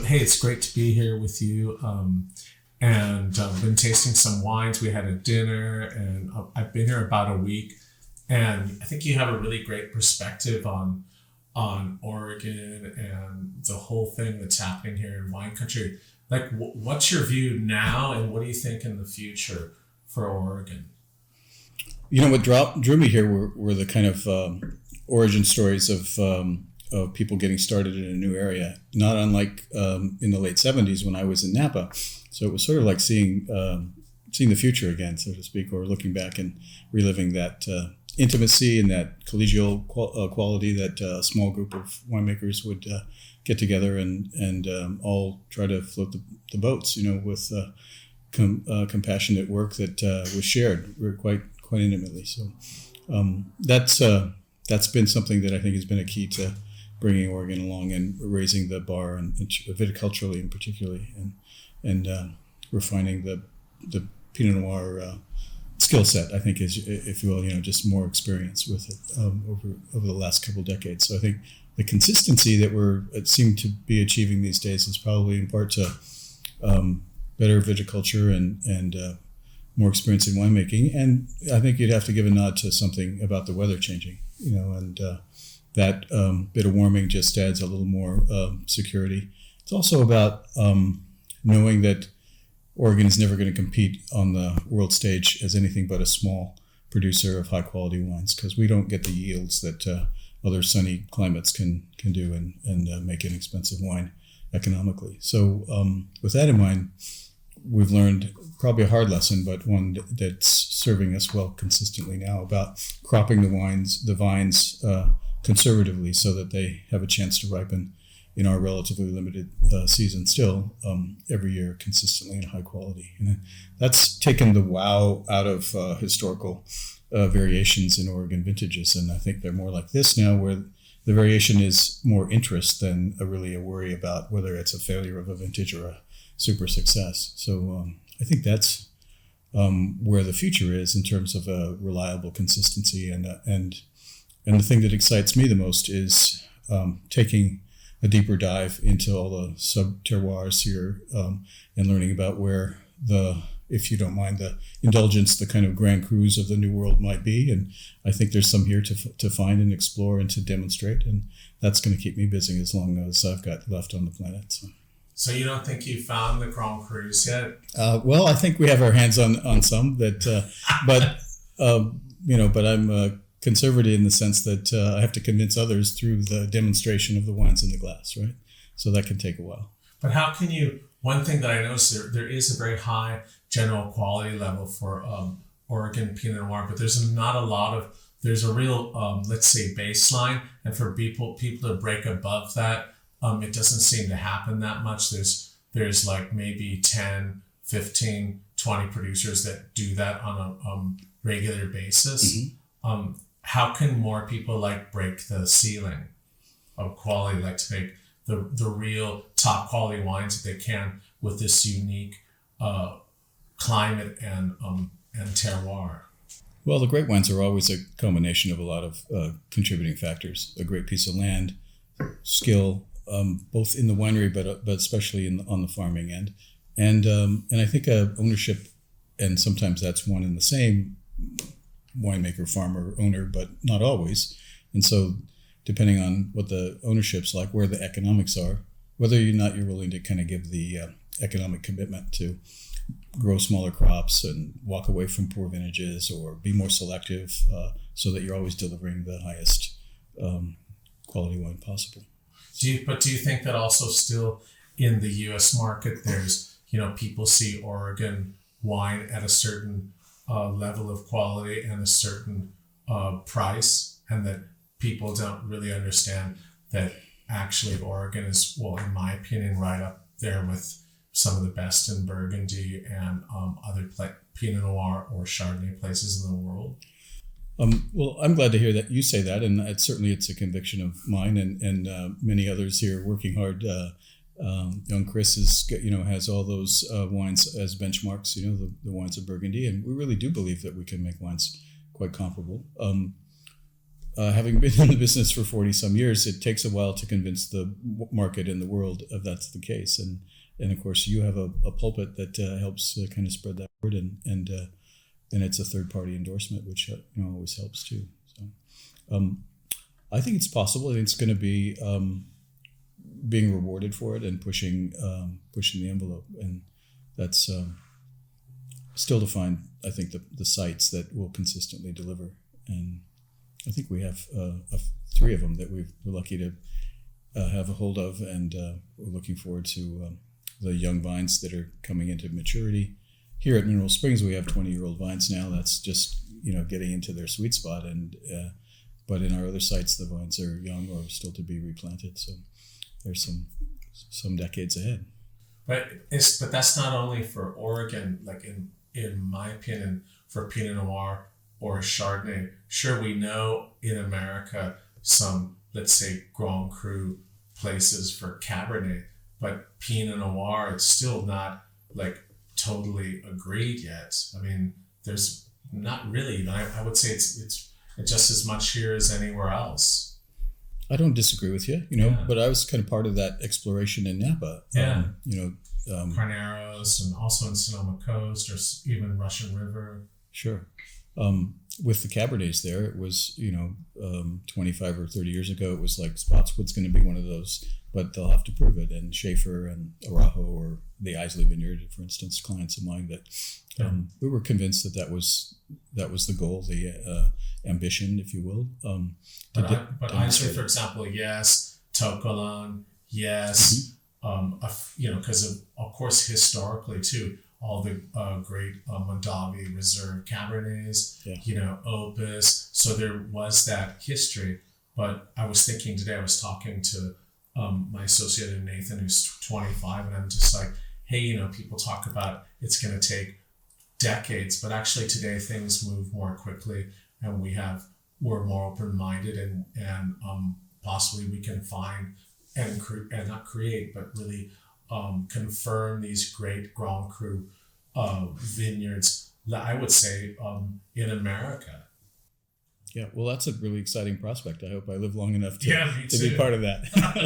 Hey, it's great to be here with you. And been tasting some wines. We had a dinner, and I've been here about a week. And I think you have a really great perspective on Oregon and the whole thing that's happening here in wine country. Like, what's your view now, and what do you think in the future for Oregon? What drew me here were the kind of origin stories of people getting started in a new area, not unlike in the late '70s when I was in Napa. So it was sort of like seeing the future again, so to speak, or looking back and reliving that intimacy and that collegial quality that a small group of winemakers would get together and all try to float the boats, with compassionate work that was shared quite intimately. So that's been something that I think has been a key to bringing Oregon along and raising the bar and viticulturally and particularly and refining the Pinot Noir skill set. I think is, if you will, just more experience with it over the last couple of decades. So I think the consistency that it seem to be achieving these days is probably in part to better viticulture and more experience in winemaking. And I think you'd have to give a nod to something about the weather changing, and that bit of warming just adds a little more security. It's also about knowing that Oregon is never going to compete on the world stage as anything but a small producer of high quality wines, because we don't get the yields that other sunny climates can do and make inexpensive wine economically. So with that in mind, we've learned probably a hard lesson, but one that's serving us well consistently now, about cropping the vines conservatively so that they have a chance to ripen in our relatively limited season still every year consistently and high quality. And that's taken the wow out of historical variations in Oregon vintages. And I think they're more like this now, where the variation is more interest than really a worry about whether it's a failure of a vintage or a super success. So I think that's where the future is in terms of a reliable consistency. And the thing that excites me the most is taking a deeper dive into all the sub-terroirs here and learning about where if you don't mind the indulgence, the kind of grand crus of the New World might be. And I think there's some here to find and explore and to demonstrate. And that's going to keep me busy as long as I've got left on the planet. So you don't think you found the Grand Crus yet? Well, I think we have our hands on some but I'm conservative in the sense that I have to convince others through the demonstration of the wines in the glass, right? So that can take a while. But how can you? One thing that I noticed, there is a very high general quality level for Oregon Pinot Noir, but there's a real let's say baseline, and for people to break above that, it doesn't seem to happen that much. There's like maybe 10, 15, 20 producers that do that on a regular basis. Mm-hmm. How can more people break the ceiling of quality, to make the real top quality wines that they can with this unique climate and terroir? Well, the great wines are always a combination of a lot of contributing factors. A great piece of land, skill, both in the winery, but especially on the farming end, and I think ownership, and sometimes that's one and the same winemaker, farmer, owner, but not always. And so, depending on what the ownership's like, where the economics are, whether or not you're willing to kind of give the economic commitment to grow smaller crops and walk away from poor vintages, or be more selective so that you're always delivering the highest quality wine possible. Do you think that also still in the U.S. market, there's, people see Oregon wine at a certain level of quality and a certain price, and that people don't really understand that actually Oregon is, well, in my opinion, right up there with some of the best in Burgundy and other Pinot Noir or Chardonnay places in the world? Well, I'm glad to hear that you say that, and it's a conviction of mine and many others here working hard. Young Chris has all those wines as benchmarks, the wines of Burgundy, and we really do believe that we can make wines quite comparable. having been in the business for 40 some years, it takes a while to convince the market in the world if that's the case. And of course, you have a pulpit that helps kind of spread that word, and it's a third party endorsement, which always helps too. So I think it's possible. I think it's going to be being rewarded for it and pushing the envelope, and that's still to find. I think the sites that will consistently deliver, and I think we have 3 of them that we're lucky to have a hold of, and we're looking forward to the young vines that are coming into maturity. Here at Mineral Springs, we have 20-year-old vines now. That's just getting into their sweet spot, and but in our other sites, the vines are young or still to be replanted. So there's some decades ahead. But that's not only for Oregon. Like in my opinion, for Pinot Noir or Chardonnay, sure, we know in America some, let's say, Grand Cru places for Cabernet, but Pinot Noir, it's still not like totally agreed yet. I mean, there's not really. I would say it's just as much here as anywhere else. I don't disagree with you, but I was kind of part of that exploration in Napa. Yeah. Carneros, and also in Sonoma Coast, or even Russian River. Sure. With the Cabernets there, it was, 25 or 30 years ago, it was like Spotswood's going to be one of those, but they'll have to prove it. And Schaefer and Arajo, or the Islay Vineyard, for instance, clients of mine that we were convinced that was the goal, the ambition, if you will. But Islay, for example, yes. Tocolan, yes. Because of course, historically too, all the great Mondavi Reserve Cabernets, Opus. So there was that history. But I was thinking today, I was talking to my associate Nathan, who's 25, and I'm just like, hey, people talk about it's going to take decades, but actually today things move more quickly, and we're more open-minded, and possibly we can find and not create, but really confirm these great Grand Cru vineyards, I would say, in America. Yeah, well, that's a really exciting prospect. I hope I live long enough to be part of that.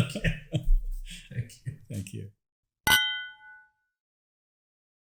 Okay. Thank you. Thank you.